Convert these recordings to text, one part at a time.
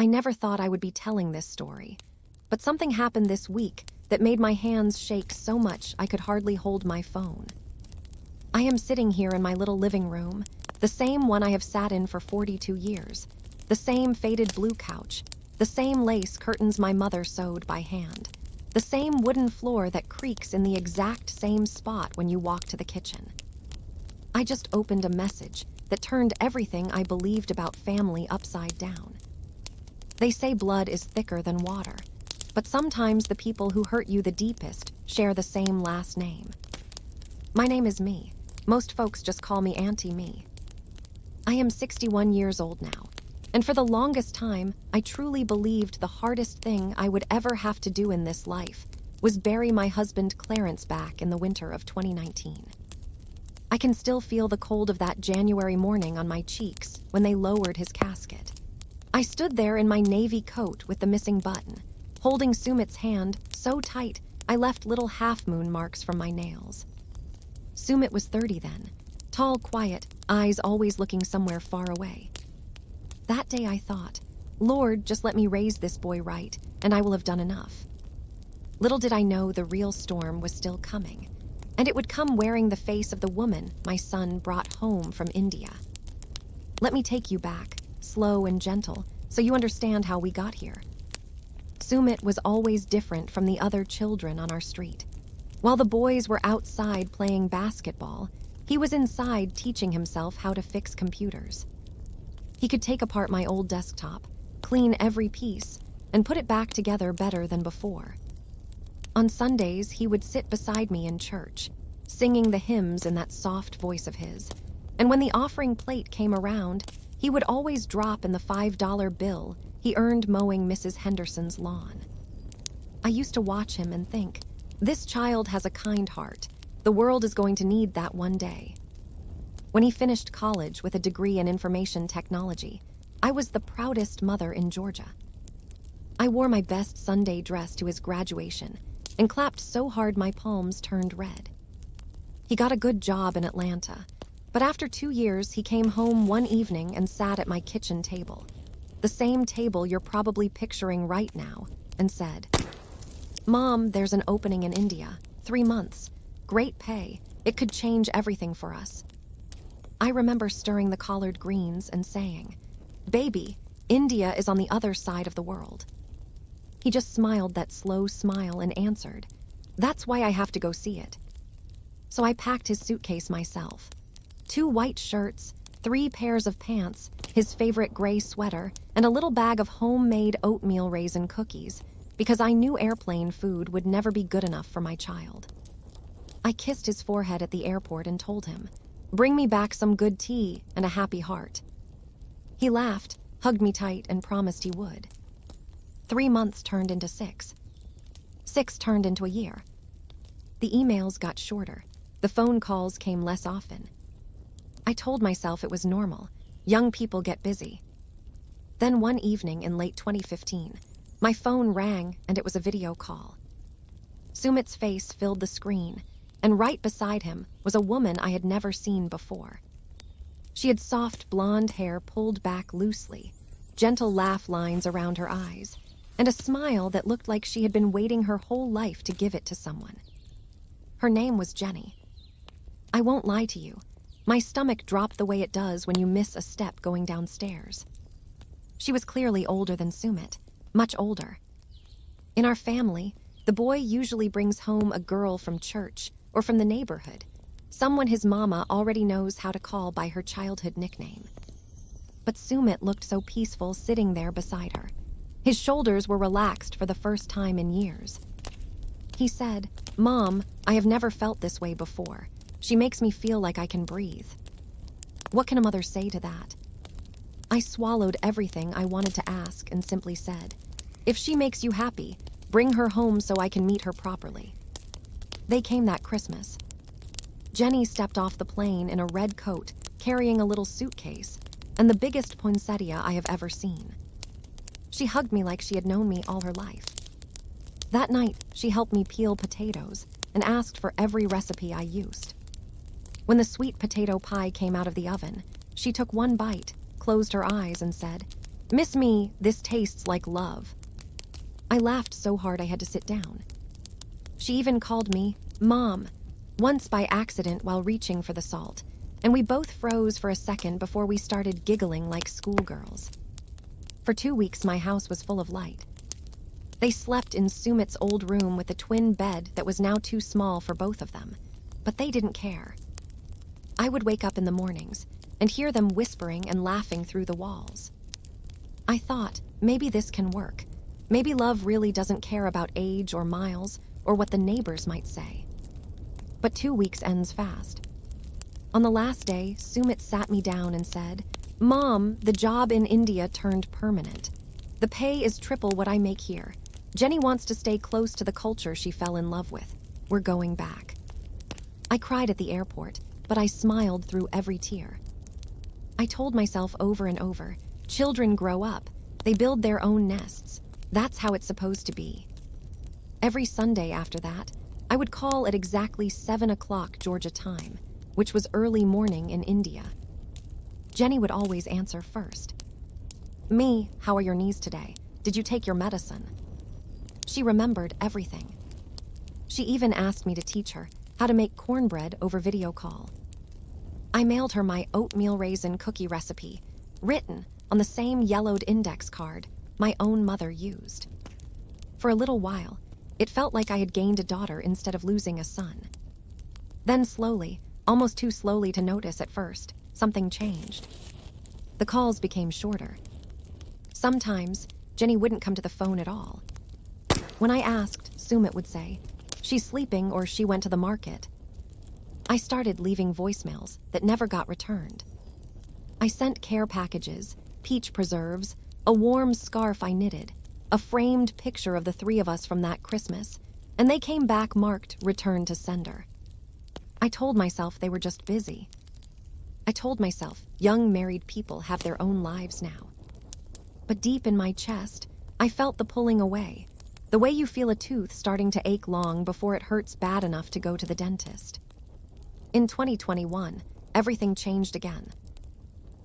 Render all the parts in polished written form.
I never thought I would be telling this story, but something happened this week that made my hands shake so much I could hardly hold my phone. I am sitting here in my little living room, the same one I have sat in for 42 years, the same faded blue couch, the same lace curtains my mother sewed by hand, the same wooden floor that creaks in the exact same spot when you walk to the kitchen. I just opened a message that turned everything I believed about family upside down. They say blood is thicker than water, but sometimes the people who hurt you the deepest share the same last name. My name is Me. Most folks just call me Auntie Me. I am 61 years old now, and for the longest time, I truly believed the hardest thing I would ever have to do in this life was bury my husband Clarence back in the winter of 2019. I can still feel the cold of that January morning on my cheeks when they lowered his casket. I stood there in my navy coat with the missing button, holding Sumit's hand so tight I left little half-moon marks from my nails. Sumit was 30 then, tall, quiet, eyes always looking somewhere far away. That day I thought, Lord, just let me raise this boy right, and I will have done enough. Little did I know the real storm was still coming, and it would come wearing the face of the woman my son brought home from India. Let me take you back, slow and gentle, so you understand how we got here. Sumit was always different from the other children on our street. While the boys were outside playing basketball, he was inside teaching himself how to fix computers. He could take apart my old desktop, clean every piece, and put it back together better than before. On Sundays, he would sit beside me in church, singing the hymns in that soft voice of his, and when the offering plate came around, he would always drop in the $5 bill he earned mowing Mrs. Henderson's lawn. I used to watch him and think, this child has a kind heart. The world is going to need that one day. When he finished college with a degree in information technology, I was the proudest mother in Georgia. I wore my best Sunday dress to his graduation and clapped so hard my palms turned red. He got a good job in Atlanta, but after 2 years, he came home one evening and sat at my kitchen table, the same table you're probably picturing right now, and said, Mom, there's an opening in India, 3 months, great pay, it could change everything for us. I remember stirring the collard greens and saying, Baby, India is on the other side of the world. He just smiled that slow smile and answered, That's why I have to go see it. So I packed his suitcase myself. 2 white shirts, 3 pairs of pants, his favorite gray sweater, and a little bag of homemade oatmeal raisin cookies, because I knew airplane food would never be good enough for my child. I kissed his forehead at the airport and told him, Bring me back some good tea and a happy heart. He laughed, hugged me tight, and promised he would. 3 months turned into 6. 6 turned into a year. The emails got shorter. The phone calls came less often. I told myself it was normal. Young people get busy. Then one evening in late 2015, my phone rang and it was a video call. Sumit's face filled the screen, and right beside him was a woman I had never seen before. She had soft blonde hair pulled back loosely, gentle laugh lines around her eyes, and a smile that looked like she had been waiting her whole life to give it to someone. Her name was Jenny. I won't lie to you, my stomach dropped the way it does when you miss a step going downstairs. She was clearly older than Sumit, much older. In our family, the boy usually brings home a girl from church or from the neighborhood, someone his mama already knows how to call by her childhood nickname. But Sumit looked so peaceful sitting there beside her. His shoulders were relaxed for the first time in years. He said, Mom, I have never felt this way before. She makes me feel like I can breathe. What can a mother say to that? I swallowed everything I wanted to ask and simply said, If she makes you happy, bring her home so I can meet her properly. They came that Christmas. Jenny stepped off the plane in a red coat, carrying a little suitcase, and the biggest poinsettia I have ever seen. She hugged me like she had known me all her life. That night, she helped me peel potatoes and asked for every recipe I used. When the sweet potato pie came out of the oven, she took one bite, closed her eyes, and said, "Miss me, this tastes like love." I laughed so hard I had to sit down. She even called me Mom, once by accident while reaching for the salt, and we both froze for a second before we started giggling like schoolgirls. For 2 weeks, my house was full of light. They slept in Sumit's old room with a twin bed that was now too small for both of them, but they didn't care. I would wake up in the mornings and hear them whispering and laughing through the walls. I thought, maybe this can work. Maybe love really doesn't care about age or miles or what the neighbors might say. But 2 weeks ends fast. On the last day, Sumit sat me down and said, "Mom, the job in India turned permanent. The pay is triple what I make here. Jenny wants to stay close to the culture she fell in love with. We're going back." I cried at the airport, but I smiled through every tear. I told myself over and over, children grow up. They build their own nests. That's how it's supposed to be. Every Sunday after that, I would call at exactly 7 o'clock Georgia time, which was early morning in India. Jenny would always answer first. "Me, how are your knees today? Did you take your medicine?" She remembered everything. She even asked me to teach her how to make cornbread over video call. I mailed her my oatmeal raisin cookie recipe, written on the same yellowed index card my own mother used. For a little while, it felt like I had gained a daughter instead of losing a son. Then slowly, almost too slowly to notice at first, something changed. The calls became shorter. Sometimes, Jenny wouldn't come to the phone at all. When I asked, Sumit would say, "She's sleeping or she went to the market." I started leaving voicemails that never got returned. I sent care packages, peach preserves, a warm scarf I knitted, a framed picture of the three of us from that Christmas, and they came back marked "Return to Sender." I told myself they were just busy. I told myself young married people have their own lives now. But deep in my chest, I felt the pulling away, the way you feel a tooth starting to ache long before it hurts bad enough to go to the dentist. In 2021, everything changed again.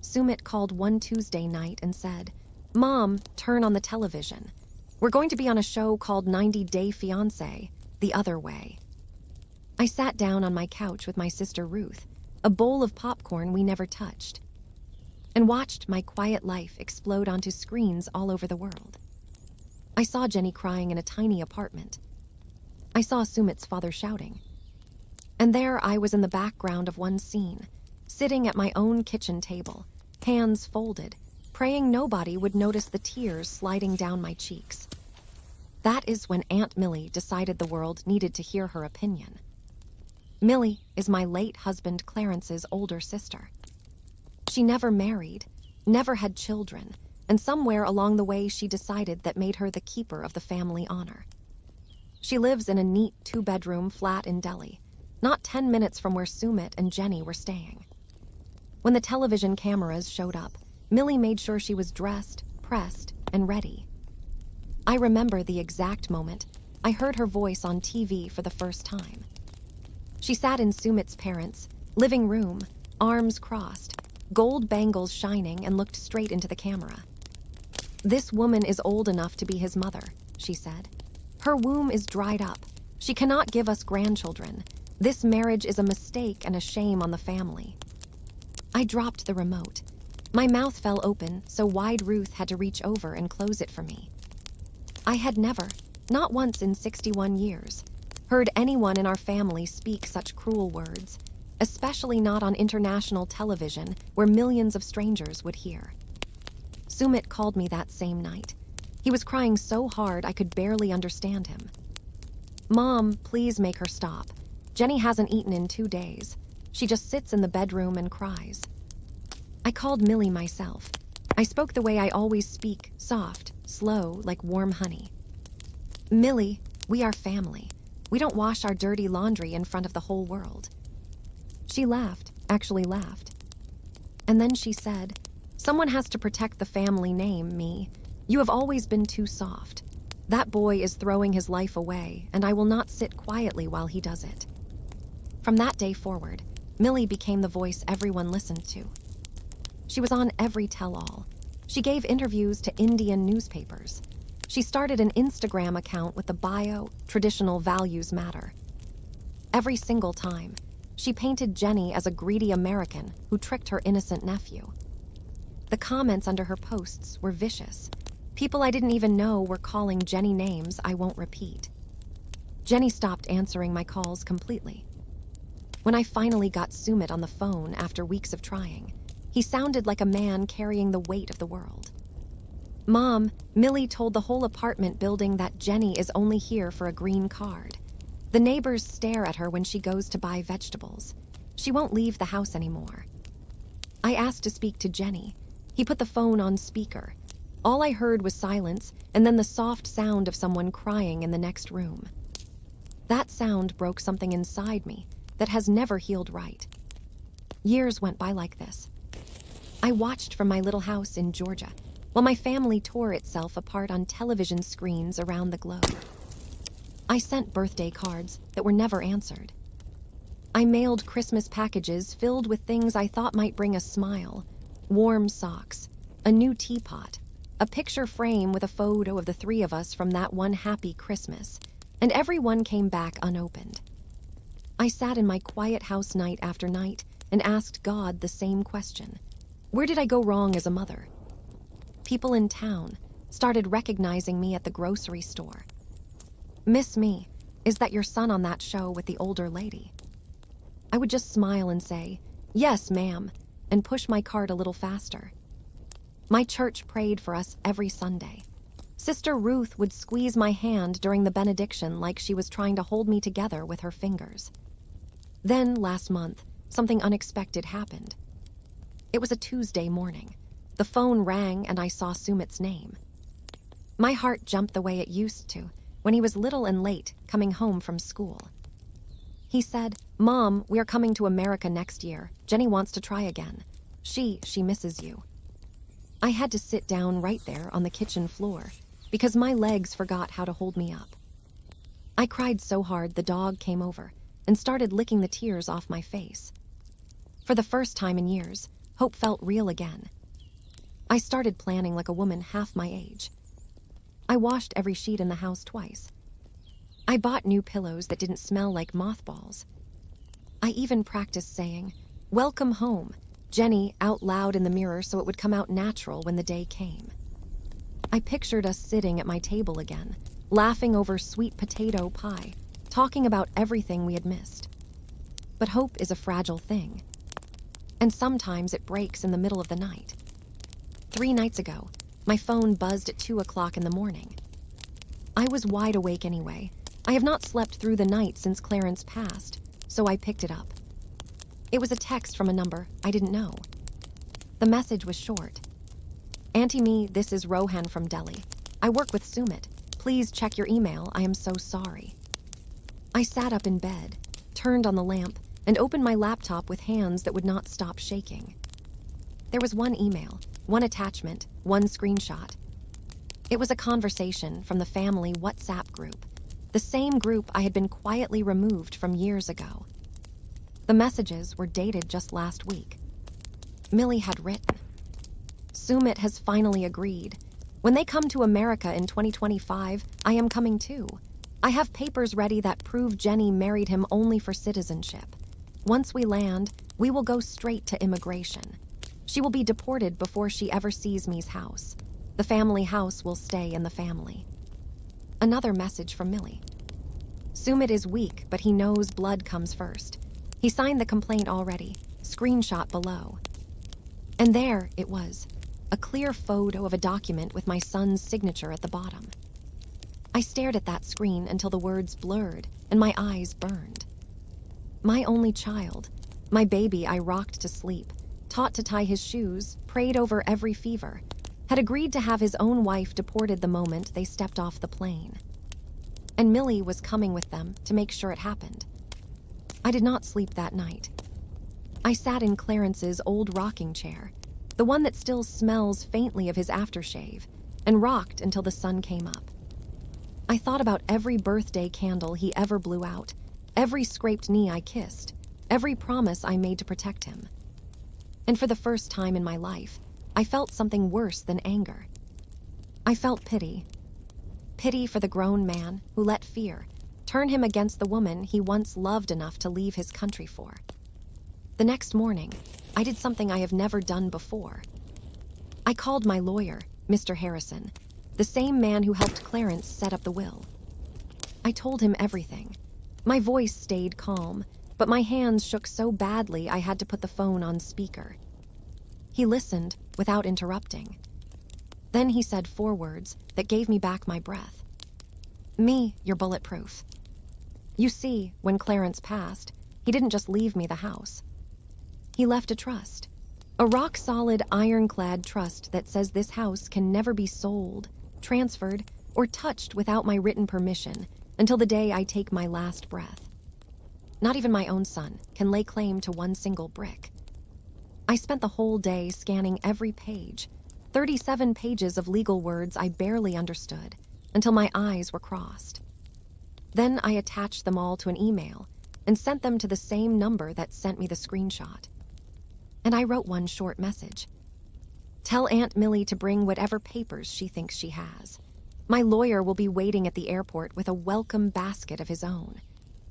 Sumit called one Tuesday night and said, "Mom, turn on the television. We're going to be on a show called 90 Day Fiance, The Other Way." I sat down on my couch with my sister Ruth, a bowl of popcorn we never touched, and watched my quiet life explode onto screens all over the world. I saw Jenny crying in a tiny apartment. I saw Sumit's father shouting. And there I was in the background of one scene, sitting at my own kitchen table, hands folded, praying nobody would notice the tears sliding down my cheeks. That is when Aunt Millie decided the world needed to hear her opinion. Millie is my late husband Clarence's older sister. She never married, never had children, and somewhere along the way she decided that made her the keeper of the family honor. She lives in a neat 2-bedroom flat in Delhi, not 10 minutes from where Sumit and Jenny were staying. When the television cameras showed up, Millie made sure she was dressed, pressed, and ready. I remember the exact moment I heard her voice on TV for the first time. She sat in Sumit's parents' living room, arms crossed, gold bangles shining, and looked straight into the camera. "This woman is old enough to be his mother," she said. "Her womb is dried up. She cannot give us grandchildren. This marriage is a mistake and a shame on the family." I dropped the remote. My mouth fell open, so wide Ruth had to reach over and close it for me. I had never, not once in 61 years, heard anyone in our family speak such cruel words, especially not on international television where millions of strangers would hear. Sumit called me that same night. He was crying so hard I could barely understand him. "Mom, please make her stop. Jenny hasn't eaten in 2 days. She just sits in the bedroom and cries." I called Millie myself. I spoke the way I always speak, soft, slow, like warm honey. "Millie, we are family. We don't wash our dirty laundry in front of the whole world." She laughed, actually laughed. And then she said, "Someone has to protect the family name, me. You have always been too soft. That boy is throwing his life away, and I will not sit quietly while he does it." From that day forward, Millie became the voice everyone listened to. She was on every tell-all. She gave interviews to Indian newspapers. She started an Instagram account with the bio, "Traditional Values Matter." Every single time, she painted Jenny as a greedy American who tricked her innocent nephew. The comments under her posts were vicious. People I didn't even know were calling Jenny names I won't repeat. Jenny stopped answering my calls completely. When I finally got Sumit on the phone after weeks of trying, he sounded like a man carrying the weight of the world. "Mom, Millie told the whole apartment building that Jenny is only here for a green card. The neighbors stare at her when she goes to buy vegetables. She won't leave the house anymore." I asked to speak to Jenny. He put the phone on speaker. All I heard was silence and then the soft sound of someone crying in the next room. That sound broke something inside me that has never healed right. Years went by like this. I watched from my little house in Georgia while my family tore itself apart on television screens around the globe. I sent birthday cards that were never answered. I mailed Christmas packages filled with things I thought might bring a smile: warm socks, a new teapot, a picture frame with a photo of the three of us from that one happy Christmas, and every one came back unopened. I sat in my quiet house night after night and asked God the same question. Where did I go wrong as a mother? People in town started recognizing me at the grocery store. "Miss Me, is that your son on that show with the older lady?" I would just smile and say, "Yes, ma'am," and push my cart a little faster. My church prayed for us every Sunday. Sister Ruth would squeeze my hand during the benediction like she was trying to hold me together with her fingers. Then, last month, something unexpected happened. It was a Tuesday morning. The phone rang and I saw Sumit's name. My heart jumped the way it used to when he was little and late coming home from school. He said, "Mom, we are coming to America next year. Jenny wants to try again. She misses you." I had to sit down right there on the kitchen floor because my legs forgot how to hold me up. I cried so hard the dog came over and started licking the tears off my face. For the first time in years, hope felt real again. I started planning like a woman half my age. I washed every sheet in the house twice. I bought new pillows that didn't smell like mothballs. I even practiced saying, "Welcome home, Jenny," out loud in the mirror so it would come out natural when the day came. I pictured us sitting at my table again, laughing over sweet potato pie, talking about everything we had missed. But hope is a fragile thing. And sometimes it breaks in the middle of the night. 3 nights ago, my phone buzzed at 2 o'clock in the morning. I was wide awake anyway. I have not slept through the night since Clarence passed, so I picked it up. It was a text from a number I didn't know. The message was short. "Auntie Me, this is Rohan from Delhi. I work with Sumit. Please check your email. I am so sorry." I sat up in bed, turned on the lamp, and opened my laptop with hands that would not stop shaking. There was one email, one attachment, one screenshot. It was a conversation from the family WhatsApp group, the same group I had been quietly removed from years ago. The messages were dated just last week. Millie had written, "Sumit has finally agreed. When they come to America in 2025, I am coming too. I have papers ready that prove Jenny married him only for citizenship. Once we land, we will go straight to immigration. She will be deported before she ever sees me's house. The family house will stay in the family." Another message from Millie. "Sumit is weak, but he knows blood comes first. He signed the complaint already. Screenshot below." And there it was, a clear photo of a document with my son's signature at the bottom. I stared at that screen until the words blurred and my eyes burned. My only child, my baby I rocked to sleep, taught to tie his shoes, prayed over every fever, had agreed to have his own wife deported the moment they stepped off the plane. And Millie was coming with them to make sure it happened. I did not sleep that night. I sat in Clarence's old rocking chair, the one that still smells faintly of his aftershave, and rocked until the sun came up. I thought about every birthday candle he ever blew out, every scraped knee I kissed, every promise I made to protect him. And for the first time in my life, I felt something worse than anger. I felt pity. Pity for the grown man who let fear turn him against the woman he once loved enough to leave his country for. The next morning, I did something I have never done before. I called my lawyer, Mr. Harrison, the same man who helped Clarence set up the will. I told him everything. My voice stayed calm, but my hands shook so badly I had to put the phone on speaker. He listened without interrupting. Then he said 4 words that gave me back my breath. "Me, you're bulletproof." You see, when Clarence passed, he didn't just leave me the house. He left a trust. A rock-solid, ironclad trust that says this house can never be sold, transferred, or touched without my written permission until the day I take my last breath. Not even my own son can lay claim to one single brick. I spent the whole day scanning every page, 37 pages of legal words I barely understood, until my eyes were crossed. Then I attached them all to an email and sent them to the same number that sent me the screenshot. And I wrote one short message. "Tell Aunt Millie to bring whatever papers she thinks she has. My lawyer will be waiting at the airport with a welcome basket of his own.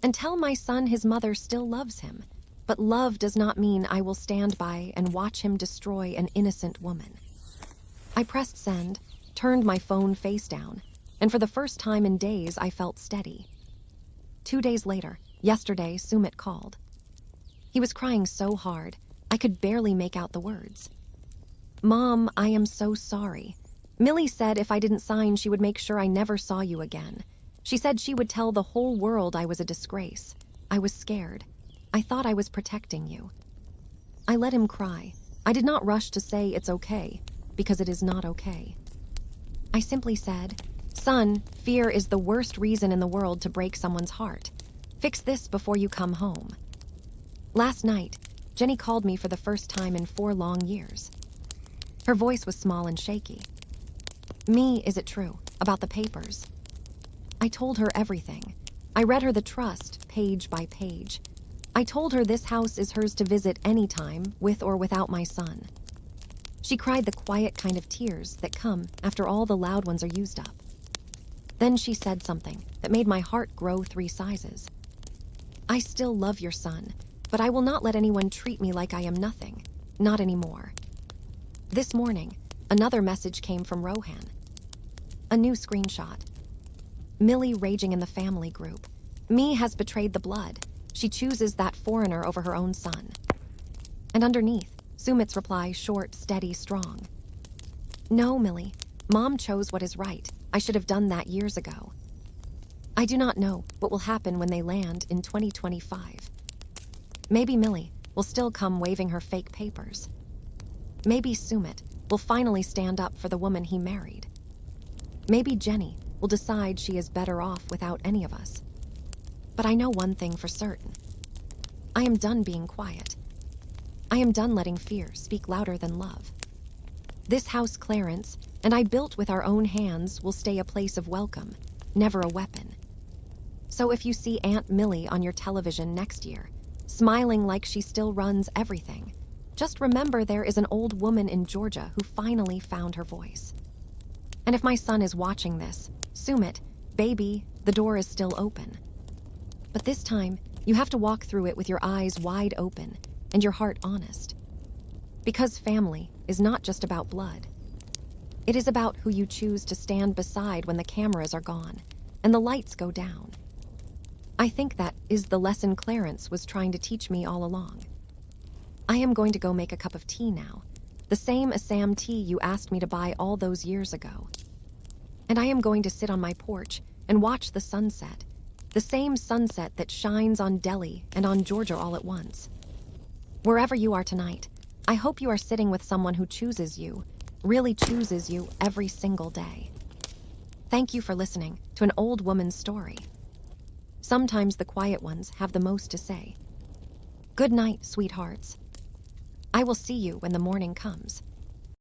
And tell my son his mother still loves him, but love does not mean I will stand by and watch him destroy an innocent woman." I pressed send, turned my phone face down, and for the first time in days I felt steady. 2 days later, yesterday, Sumit called. He was crying so hard, I could barely make out the words. "Mom, I am so sorry. Millie said if I didn't sign, she would make sure I never saw you again. She said she would tell the whole world I was a disgrace. I was scared. I thought I was protecting you." I let him cry. I did not rush to say it's okay, because it is not okay. I simply said, "Son, fear is the worst reason in the world to break someone's heart. Fix this before you come home." Last night, Jenny called me for the first time in 4 long years. Her voice was small and shaky. "Me, is it true, about the papers?" I told her everything. I read her the trust, page by page. I told her this house is hers to visit anytime, with or without my son. She cried the quiet kind of tears that come after all the loud ones are used up. Then she said something that made my heart grow 3 sizes. "I still love your son, but I will not let anyone treat me like I am nothing. Not anymore." This morning, another message came from Rohan. A new screenshot. Millie raging in the family group. "Me has betrayed the blood. She chooses that foreigner over her own son." And underneath, Sumit's reply, short, steady, strong. "No, Millie. Mom chose what is right. I should have done that years ago." I do not know what will happen when they land in 2025. Maybe Millie will still come waving her fake papers. Maybe Sumit will finally stand up for the woman he married. Maybe Jenny will decide she is better off without any of us. But I know one thing for certain. I am done being quiet. I am done letting fear speak louder than love. This house Clarence, and I built with our own hands, will stay a place of welcome, never a weapon. So if you see Aunt Millie on your television next year, smiling like she still runs everything, just remember there is an old woman in Georgia who finally found her voice. And if my son is watching this, Sumit, baby, the door is still open. But this time, you have to walk through it with your eyes wide open and your heart honest. Because family is not just about blood. It is about who you choose to stand beside when the cameras are gone and the lights go down. I think that is the lesson Clarence was trying to teach me all along. I am going to go make a cup of tea now, the same Assam tea you asked me to buy all those years ago. And I am going to sit on my porch and watch the sunset, the same sunset that shines on Delhi and on Georgia all at once. Wherever you are tonight, I hope you are sitting with someone who chooses you, really chooses you every single day. Thank you for listening to an old woman's story. Sometimes the quiet ones have the most to say. Good night, sweethearts. I will see you when the morning comes.